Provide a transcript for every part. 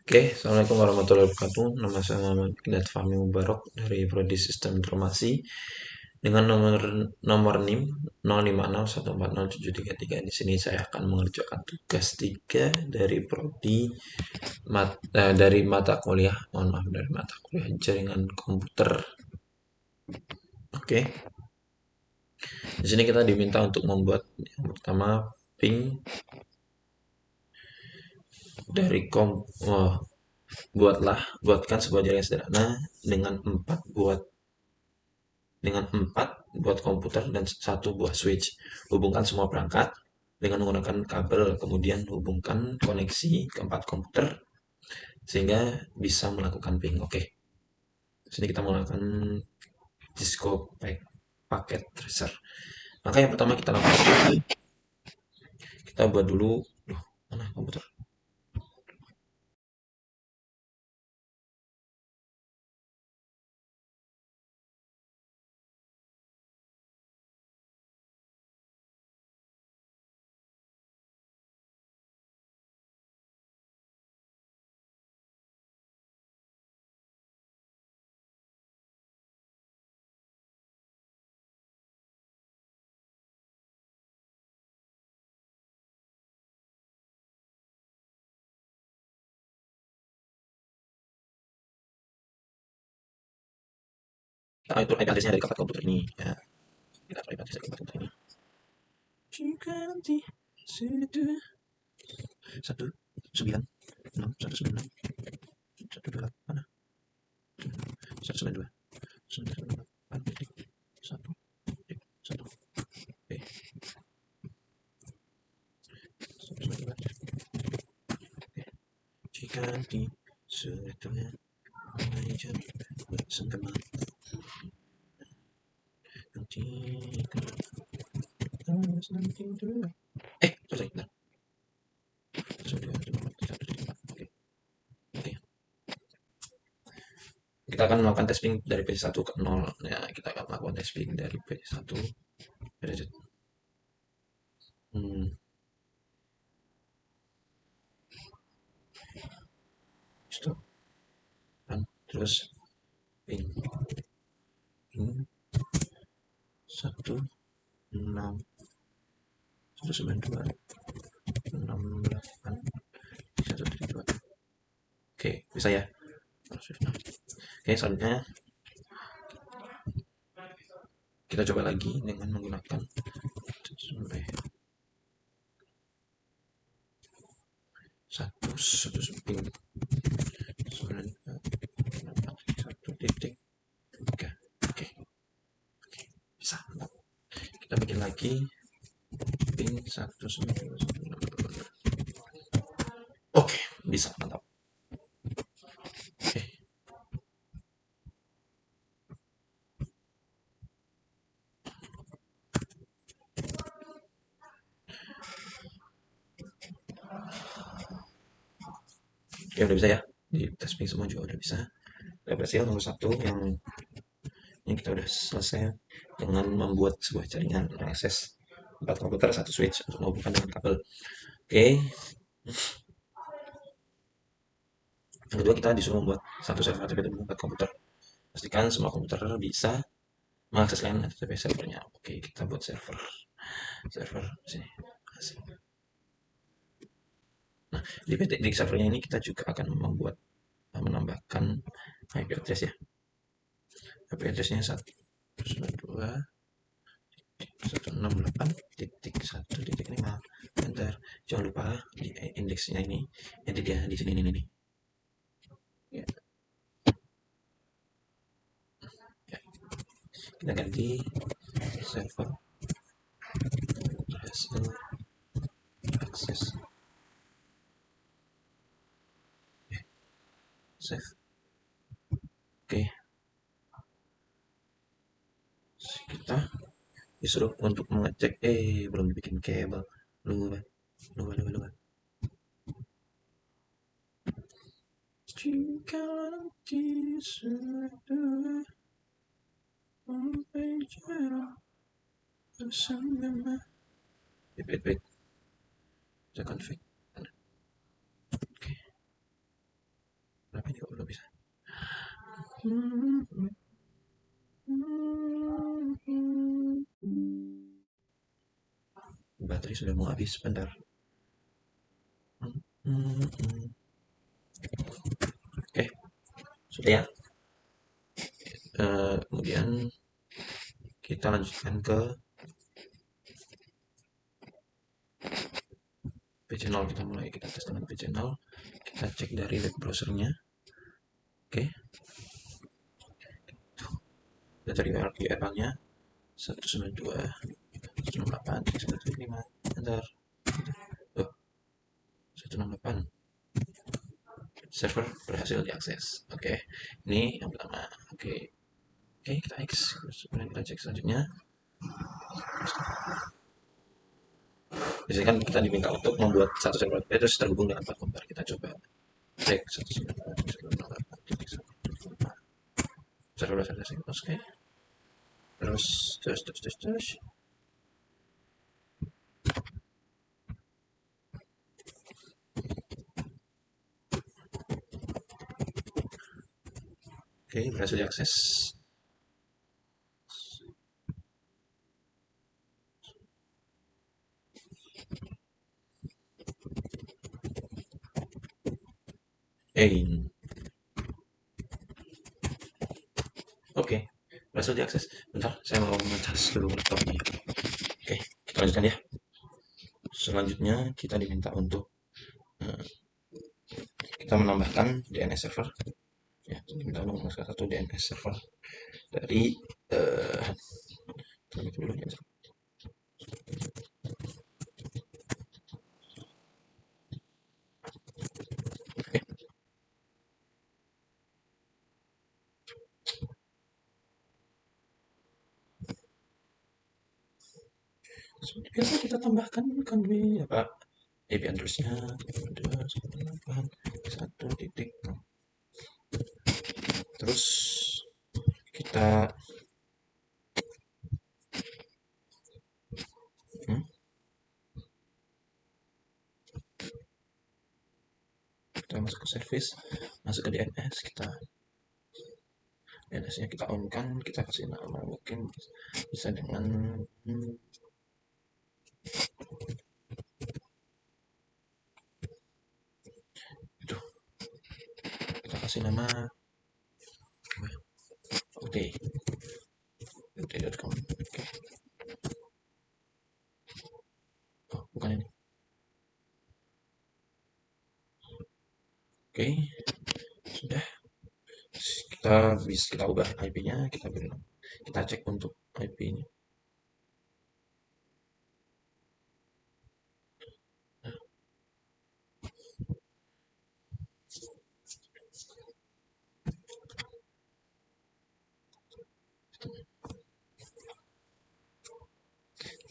Oke, Assalamualaikum warahmatullahi wabarakatuh. Nama saya Muhammad Kidat Fahmi Mubarok dari Prodi Sistem Informasi dengan nomor NIM 0561407333. Di sini saya akan mengerjakan tugas 3 dari dari mata kuliah, mohon maaf, dari mata kuliah jaringan komputer. Oke, di sini kita diminta untuk membuat yang pertama ping dari buatkan sebuah jaringan sederhana dengan 4 buat komputer dan 1 buah switch. Hubungkan semua perangkat dengan menggunakan kabel, kemudian hubungkan koneksi ke 4 komputer sehingga bisa melakukan ping. Oke, sini kita melakukan Cisco packet tracer. Maka yang pertama kita lakukan, kita buat dulu, mana komputer? Kita atur IP address-nya dari 4 komputer ini. Ya, kita atur IP address dari 4 komputer ini. Jika nanti 196 196 128 mana? 192 198 titik 1 titik 1. Oke, 192. Oke, jika di sebetulnya mulai jam bersenggama jika nanti dulu selesai bentar. 1, 2, 3, 4, 1, 4. Oke, oke. Kita akan melakukan testing dari PC1 ke 0. Ya, kita akan melakukan testing dari PC1 hmm, stop kan terus pin pin 16 192 1 8 oke, bisa ya. Oke, selanjutnya kita coba lagi dengan menggunakan satu pin 9 titik 3. Oke, bisa. Kita bikin lagi pin 1 oke, bisa, mantap. Oke, ya udah bisa ya, di testing semua juga udah bisa. Udah berhasil nomor 1 yang ini kita udah selesai dengan membuat sebuah jaringan akses 4 komputer 1 switch untuk menghubungkan dengan kabel. Oke, yang kedua kita disuruh membuat 1 server HTTP untuk 4 komputer. Pastikan semua komputer bisa mengakses layanan HTTP servernya. Oke, kita buat server sini. Nah, di servernya ini kita juga akan menambahkan IP address ya. IP addressnya 192.168.1.5. Bentar, jangan lupa di indeksnya ini. Jadi dia di sini nih. Ya, ya. Kita ganti server hasil akses. Save. Oke, kita disuruh untuk mengecek belum dibikin kabel. Lupa. Jika nanti sudah sampai jarak bersama. Wait. Saya config. Oke. Baterai sudah mau habis, bentar. Oke, sudah ya. Kemudian kita lanjutkan ke page0. Kita tes dengan page0. Kita cek dari web browsernya. Oke, kita cari URL-nya 192.168.175. Bentar. Oh, 168. Server berhasil diakses. Oke, ini yang pertama. Oke, kita X. Kemudian kita cek selanjutnya. Biasanya kan kita diminta untuk membuat satu server terus terhubung dengan 4 komputer. Kita coba cek 192.168.175. Server berhasil. Oke. Terus. Oke, berhasil diakses. Oke, berhasil diakses. Bentar, saya mau ngecas dulu laptopnya. Oke, kita lanjutkan ya. Selanjutnya kita diminta untuk kita menambahkan DNS server. Ya, diminta untuk menambahkan satu DNS server dari dulu ya. Seperti biasa kita tambahkan kan di apa IP address-nya 2.168.1. Terus kita kita masuk ke service, masuk ke DNS, DNS-nya kita on kan, kita kasih nama mungkin bisa dengan itu kita kasih nama ut.com. Oke. Oh, bukan ini. Oke, sudah. Kita ubah IP-nya, kita cek untuk IP-nya.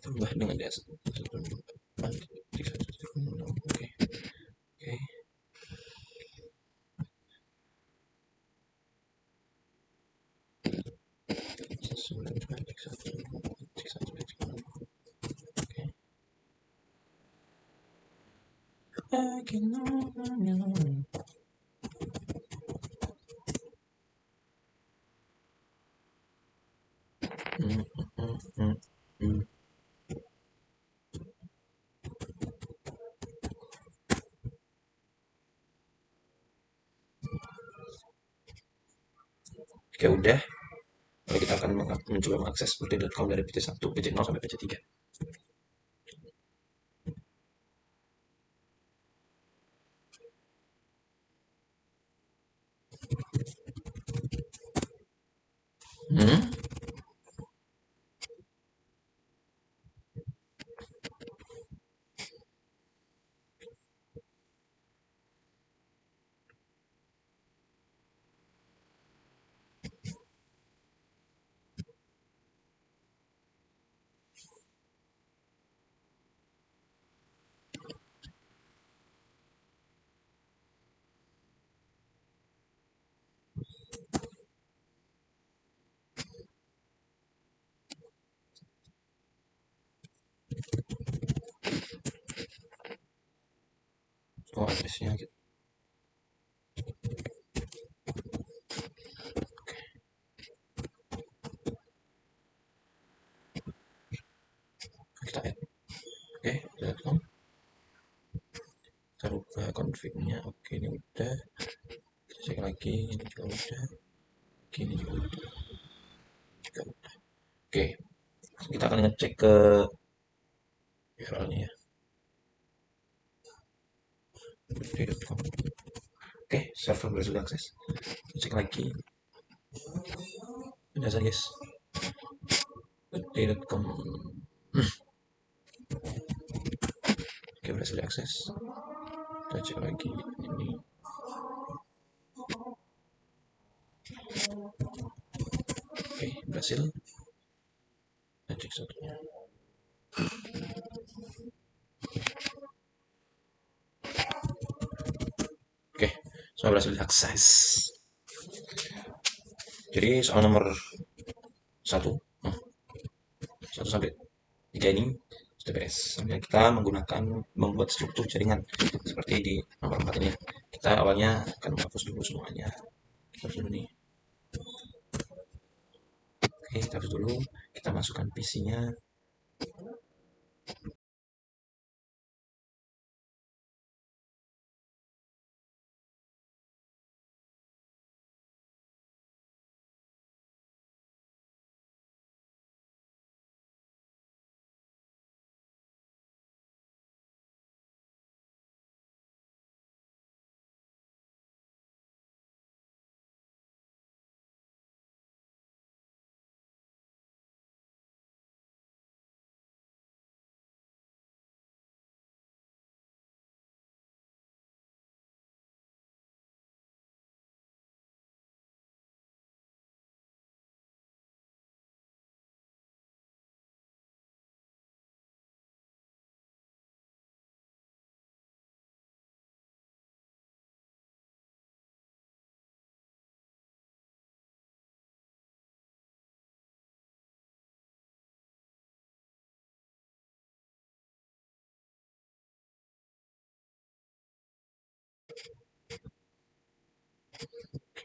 Kita ubah dengan DS. Oke. Oke, udah. Lalu kita akan mencoba mengakses seperti.com dari PC1, PC0 sampai PC3. Oh, address-nya gitu. Kita rubah config-nya. Oke, ini udah. Kita cek lagi, ini juga udah. Oke, ini juga udah. Oke, kita akan ngecek ke URL-nya ya. Gmail.com. Oke, server berhasil diakses. Cek lagi. Penjelasan guys. Gmail.com. Oke, berhasil diakses. Kita cek lagi ini. Oke, berhasil. Kita cek satunya. Oke, semua berhasil diakses. Jadi soal nomor satu, satu sampai tiga ini sudah beres. Sampai kita menggunakan membuat struktur jaringan seperti di nomor 4 ini. Kita awalnya akan menghapus dulu semuanya. Kita hapus dulu nih. Oke, kita hapus dulu. Kita masukkan PC-nya.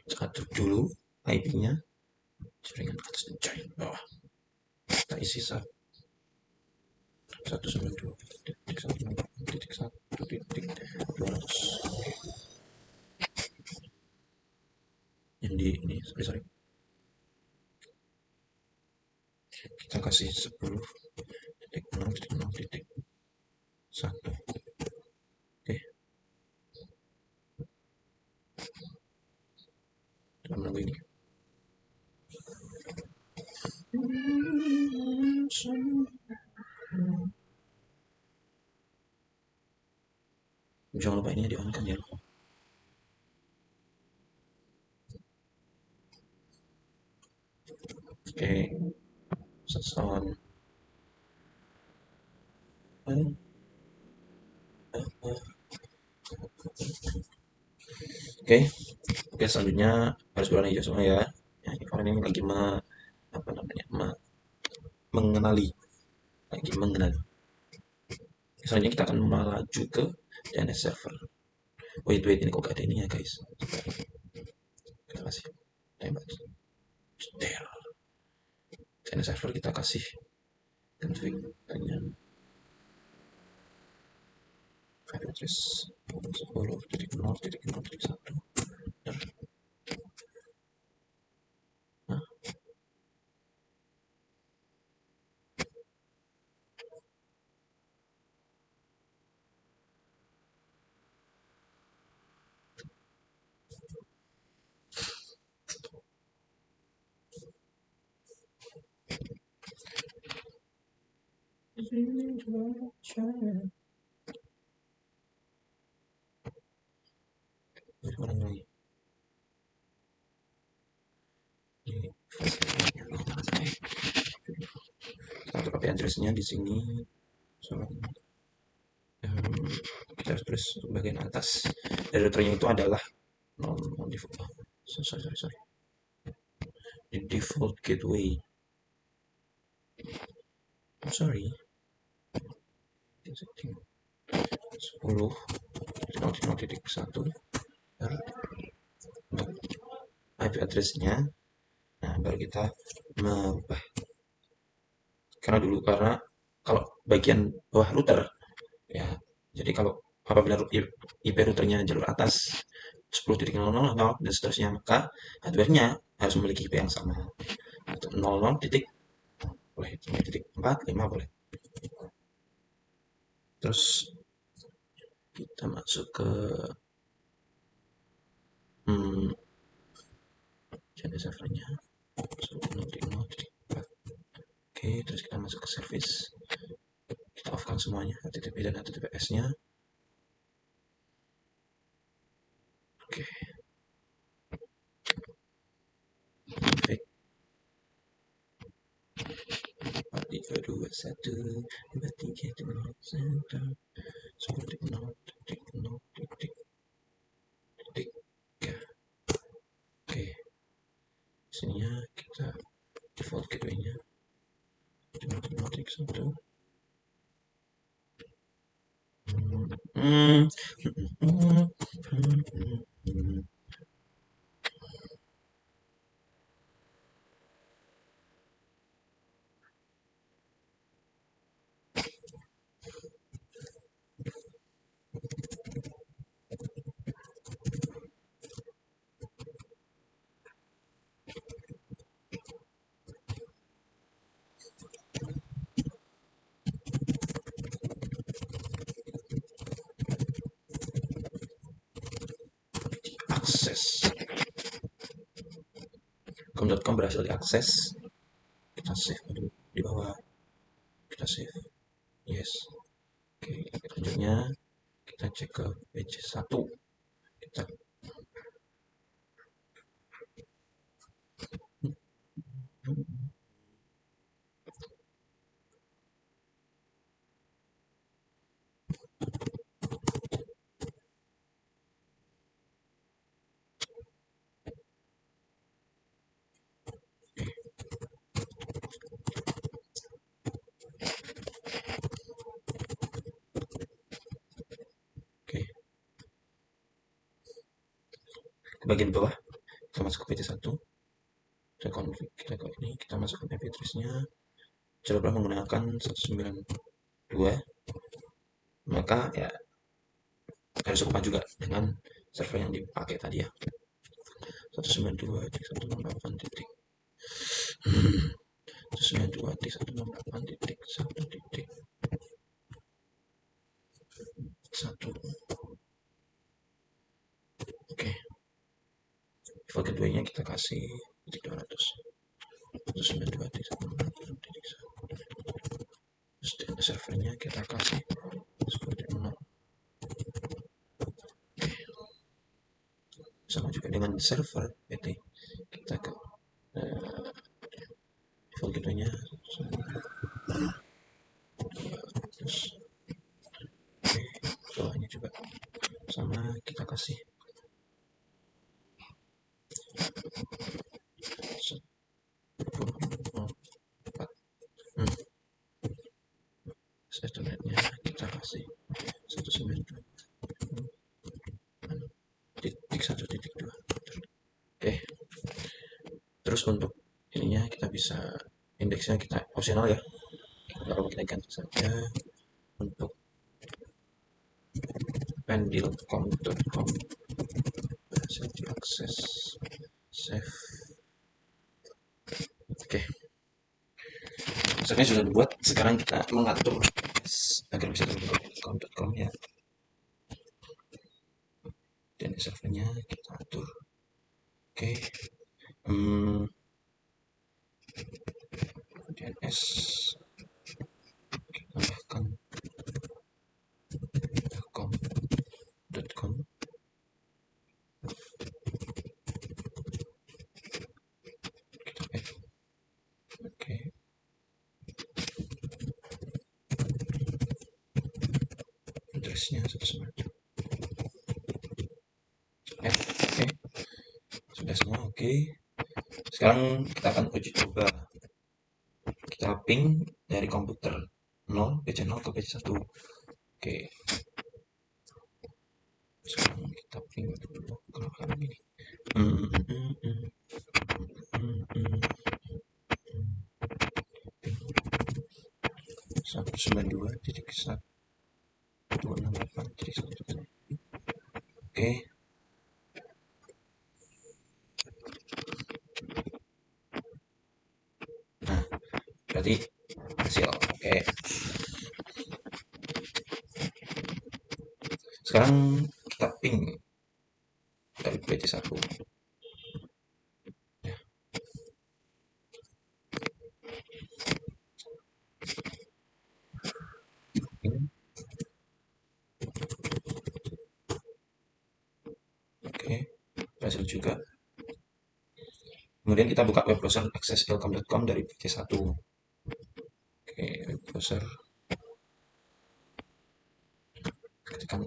Kita atur dulu IP-nya. Jaringan atas dan jaringan bawah. Kita isi satu sembilan dua titik satu titik satu titik 200. Yang di ini sorry kita kasih 10.0.0.1. Oke, kita menunggu ini. Jangan lupa ini di on kan ya. Oke, sound. Oke, oke selanjutnya harus berani hijau semua ya. Ya, karena ini lagi apa namanya mengenali, lagi mengenali. Selanjutnya kita akan melaju ke DNS server. Wait, ini kok gak ada ini ya guys. Kita kasih tembak. DNS server kita kasih config dengan address 10.0.0.1. Nah, orang lagi. Kita atur IP address-nya di sini. Kita tulis untuk bagian atas. Dan routernya itu adalah non default. Sorry. The default gateway. I'm sorry. 10.0.1 IP address-nya. Nah, baru kita merubah. Karena kalau bagian bawah router ya, jadi kalau apabila IP routernya jalur atas 10.0.0.0 dan seterusnya, maka hardware-nya harus memiliki IP yang sama. Atau 00 titik boleh, 0.4, 5 boleh. Terus kita masuk ke channel servernya 0.0.4. Oke, terus kita masuk ke service. Kita off-kan semuanya, HTTP dan HTTPS-nya. Oke. Config 4, 3, 2, 1, 2, 3, 2, 1, 10.0, titik 0, titik 3. Oke. Sininya kita default gateway-nya 0, titik 1. Akses com.com berhasil diakses. Kita save dulu di bawah, kita save, yes. Oke, selanjutnya kita cek ke page 1. Kita oke, ke bagian bawah kita masuk ke page 1. Kita config, kita ke ini, kita masukkan IP address-nya. Coba menggunakan 192, maka ya harus serupa juga dengan server yang dipakai tadi ya. 192.168.1.1. Oke, default gateway-nya kita kasih 200. 192.168.1. Terus servernya kita kasih 10.0. Sama juga dengan server PT, kita ke default gateway-nya terus bawahnya juga sama, kita kasih 10.4. Setelahnya kita kasih 192.1.2. Oke, terus untuk ininya kita bisa indeksnya kita opsional ya, kalau kita ganti saja untuk pendil.com berhasil diakses, save. Oke, servernya sudah dibuat, sekarang kita mengatur agar bisa terbuka com ya. Dan servernya kita atur. Oke, DNS kita tambahkan com. Kita add. Oke, addressnya 192. Oke, sudah semua. Oke, sekarang kita akan uji coba. Kita ping dari komputer 0, PC0 ke PC1. Oke, sekarang kita ping dulu. Kenapa begini? 192.168. Oke, nah berarti hasil. Oke, sekarang kita ping dari PC1. Oke, berhasil juga. Kemudian kita buka web browser access.ilkom.com dari PC1. Oke, web browser ketikkan.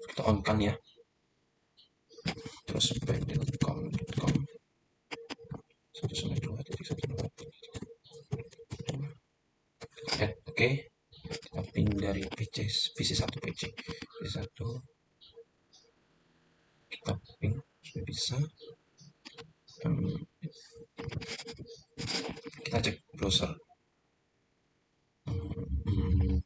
Kita on kan ya. Terus pendel.com 192.1.2. Oke, kita ping dari PC1 PC1 kita ping sudah bisa. Kita cek browser. Hmm,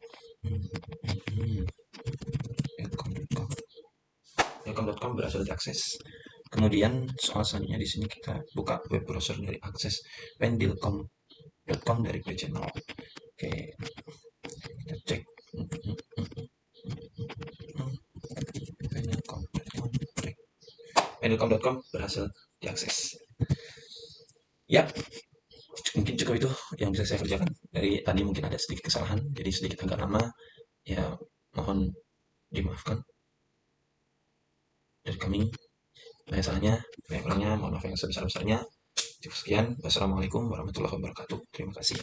Telkom.com berhasil diakses. Kemudian soal selanjutnya di sini kita buka web browser dari akses pendilkom.com dari PC0. Oke, kita cek pendilkom.com. Pendilkom.com berhasil diakses. Ya, mungkin cukup itu yang bisa saya kerjakan. Dari tadi mungkin ada sedikit kesalahan, jadi sedikit agak lama. Ya, mohon dimaafkan dari kami. Banyak salahnya, banyak kurangnya, mohon maaf yang sebesar-besarnya. Cukup sekian. Wassalamualaikum warahmatullahi wabarakatuh. Terima kasih.